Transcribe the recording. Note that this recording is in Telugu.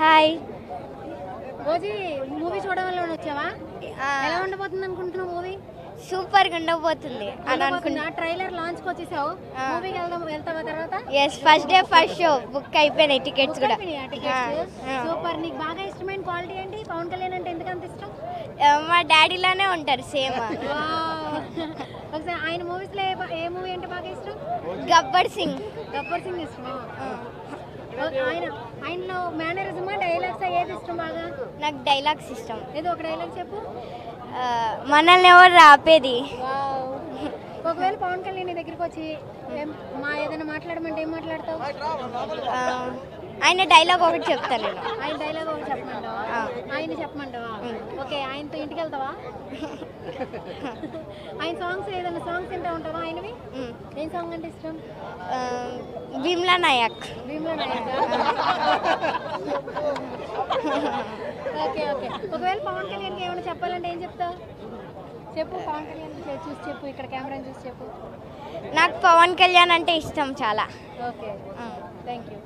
హాయ్. రోజు మూవీ చూడడం వచ్చావా? ఎలా ఉండబోతుంది అనుకుంటున్నావు మూవీ? సూపర్గా ఉండబోతుంది అని అనుకున్నా. ట్రైలర్ లాంచ్ కి వచ్చేసావు, మూవీకి వెళ్తావా తర్వాత? Yes, first day first show book అయిపోయినాయి టికెట్స్ కూడా. సూపర్. నీకు బాగా ఇష్టమైన క్వాలిటీ ఏంటి? పవన్ కళ్యాణ్ అంటే ఎందుకు అంత ఇష్టం? మా డాడీలానే ఉంటారు సేమ్. ఒకసారి ఆయన మూవీస్ లో ఏ మూవీ అంటే బాగా ఇష్టం? గబ్బర్ సింగ్. గబ్బర్ సింగ్ ఇష్టమా? ఆయనలో మేనరిజమా డైలాగ్స్ ఏది ఇష్టం బాగా? నాకు డైలాగ్స్ ఇష్టం. ఏదో ఒక డైలాగ్ చెప్పు. మనల్ని ఎవరు ఆపేది. ఒకవేళ పవన్ కళ్యాణ్ నీ దగ్గరికి వచ్చి ఏదైనా మాట్లాడమంటే ఏం మాట్లాడతావు? ఆయన డైలాగ్ ఒకటి చెప్తాను నేను. ఆయన డైలాగ్ ఒకటి చెప్పమంటావా? ఆయన చెప్పమంటావా? ఓకే, ఆయనతో ఇంటికి వెళ్తావా? ఆయన సాంగ్స్ ఏదైనా సాంగ్స్ వింటా ఉంటావా ఆయనవి? ఏం సాంగ్ అంటే ఇష్టం? భీమ్లా నాయక్. భీమ్లా నాయక్. Okay okay. ఒకవేళ పవన్ కళ్యాణ్కి ఏమైనా చెప్పాలంటే ఏం చెప్తావు? చెప్పు, పవన్ కళ్యాణ్ చూసి చెప్పు, ఇక్కడ కెమెరాని చూసి చెప్పు. నాకు పవన్ కళ్యాణ్ అంటే ఇష్టం చాలా. Okay, thank you.